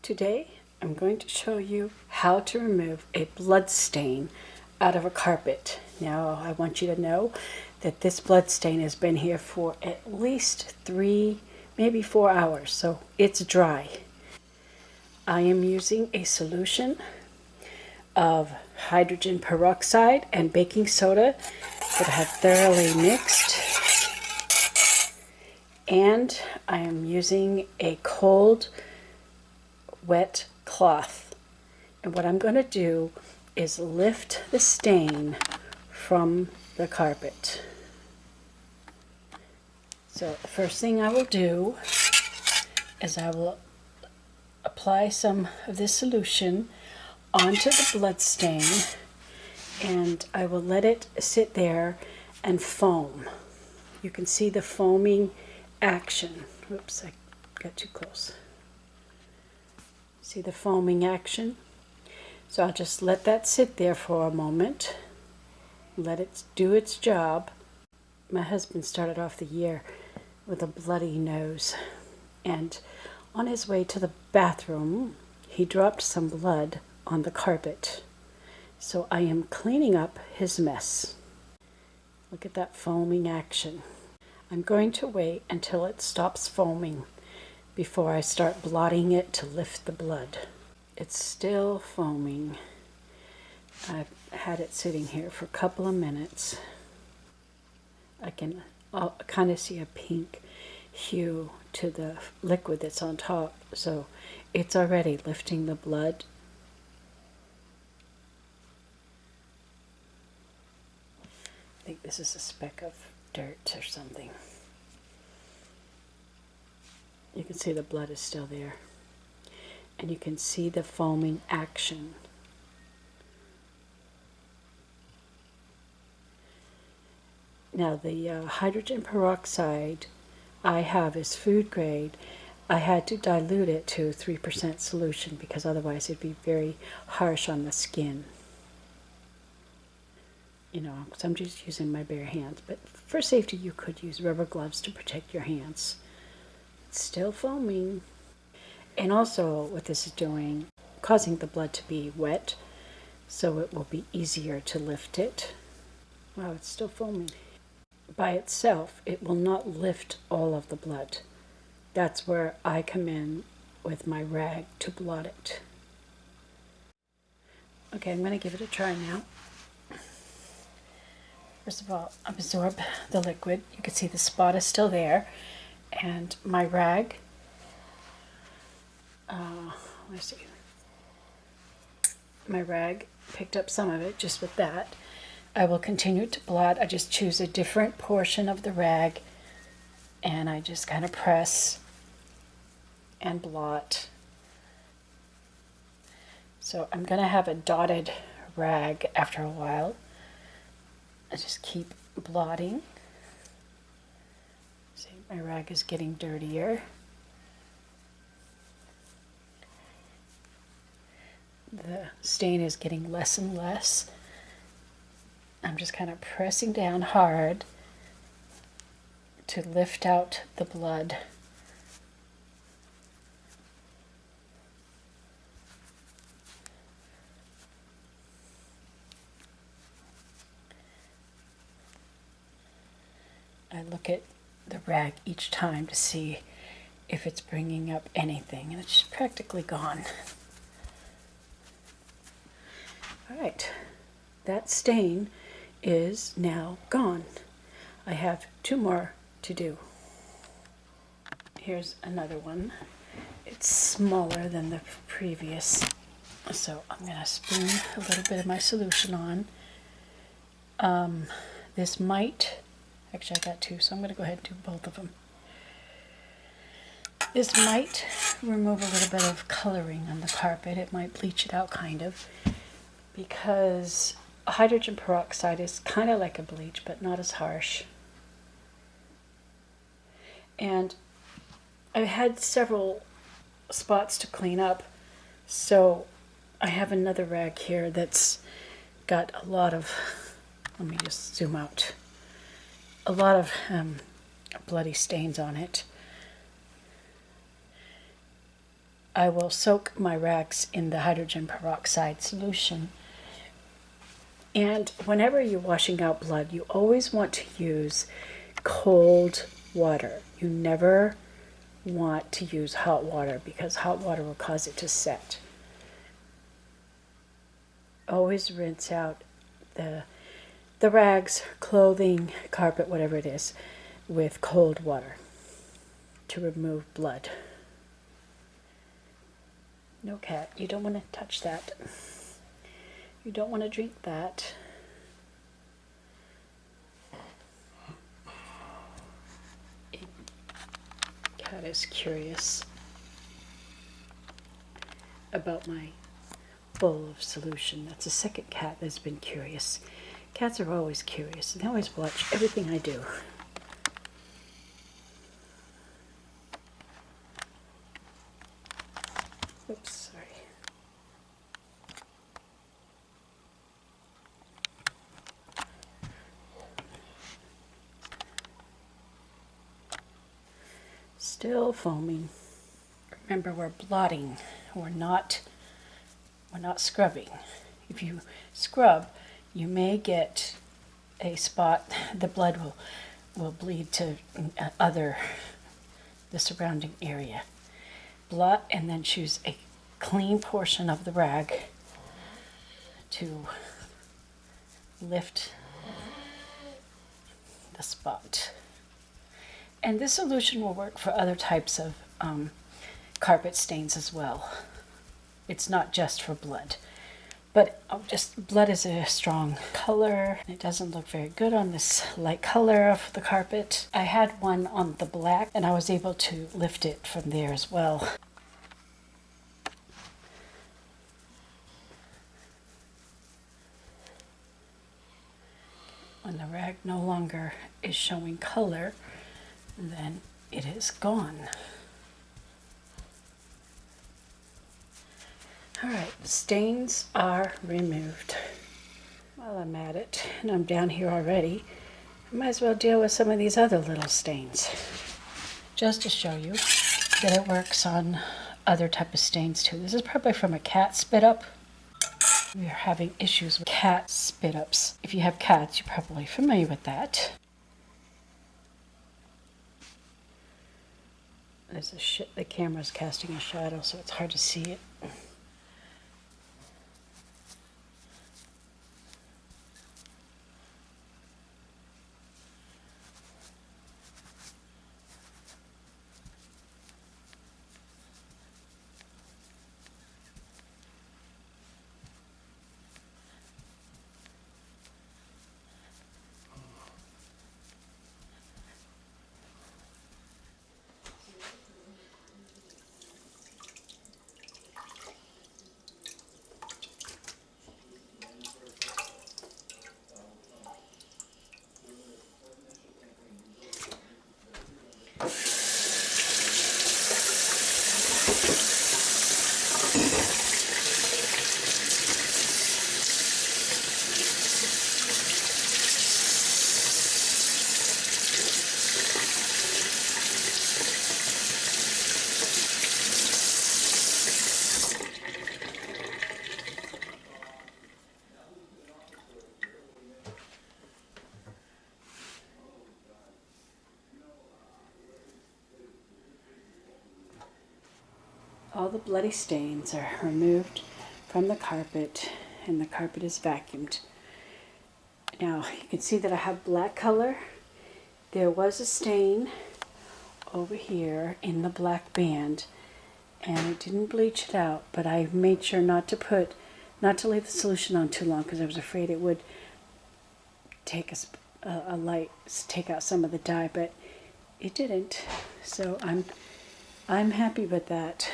Today I'm going to show you how to remove a blood stain out of a carpet. Now I want you to know that this blood stain has been here for at least 3, maybe 4 hours, so it's dry. I am using a solution of hydrogen peroxide and baking soda that I have thoroughly mixed, and I am using a cold wet cloth. And what I'm going to do is lift the stain from the carpet. So the first thing I will do is I will apply some of this solution onto the blood stain, and I will let it sit there and foam. You can see the foaming action. Oops, I got too close. See the foaming action? So I'll just let that sit there for a moment, let it do its job. My husband started off the year with a bloody nose, and on his way to the bathroom he dropped some blood on the carpet. So I am cleaning up his mess. Look at that foaming action. I'm going to wait until it stops foaming before I start blotting it to lift the blood. It's still foaming. I've had it sitting here for a couple of minutes. I'll kind of see a pink hue to the liquid that's on top, so it's already lifting the blood. I think this is a speck of dirt or something. You can see the blood is still there, and you can see the foaming action. Now the hydrogen peroxide I have is food grade. I had to dilute it to 3% solution because otherwise it'd be very harsh on the skin. You know, because I'm just using my bare hands, but for safety you could use rubber gloves to protect your hands. It's still foaming. And also what this is doing, causing the blood to be wet, so it will be easier to lift it. Wow, it's still foaming. By itself, it will not lift all of the blood. That's where I come in with my rag to blot it. Okay, I'm going to give it a try now. First of all, absorb the liquid. You can see the spot is still there. And my rag, let's see, my rag picked up some of it just with that. I will continue to blot. I just choose a different portion of the rag and I just kind of press and blot. So I'm going to have a dotted rag after a while. I just keep blotting. See, my rag is getting dirtier. The stain is getting less and less. I'm just kind of pressing down hard to lift out the blood. I look at the rag each time to see if it's bringing up anything, and it's practically gone. All right, that stain is now gone. I have 2 more to do. Here's another one. It's smaller than the previous, so I'm going to spoon a little bit of my solution on. This might, actually I got 2, so I'm going to go ahead and do both of them. This might remove a little bit of coloring on the carpet. It might bleach it out kind of, because hydrogen peroxide is kind of like a bleach, but not as harsh. And I've had several spots to clean up, so I have another rag here that's got a lot of, let me just zoom out, a lot of bloody stains on it. I will soak my rags in the hydrogen peroxide solution. And whenever you're washing out blood, you always want to use cold water. You never want to use hot water because hot water will cause it to set. Always rinse out the rags, clothing, carpet, whatever it is, with cold water to remove blood. No, cat, you don't want to touch that. You don't want to drink that. Cat is curious about my bowl of solution. That's the second cat that's been curious. Cats are always curious, and they always watch everything I do. Oops, sorry. Still foaming. Remember, we're blotting. We're not scrubbing. If you scrub, you may get a spot. The blood will bleed to the surrounding area. Blot and then choose a clean portion of the rag to lift the spot. And this solution will work for other types of carpet stains as well. It's not just for blood. But just blood is a strong color. It doesn't look very good on this light color of the carpet. I had one on the black and I was able to lift it from there as well. When the rag no longer is showing color, then it is gone. All right, stains are removed. While I'm at it, and I'm down here already, I might as well deal with some of these other little stains. Just to show you that it works on other type of stains too. This is probably from a cat spit up. We are having issues with cat spit ups. If you have cats, you're probably familiar with that. The camera's casting a shadow, so it's hard to see it. All the bloody stains are removed from the carpet and the carpet is vacuumed. Now you can see that I have black color. There was a stain over here in the black band and it didn't bleach it out, but I made sure not to leave the solution on too long because I was afraid it would take take out some of the dye, but it didn't. So I'm happy with that.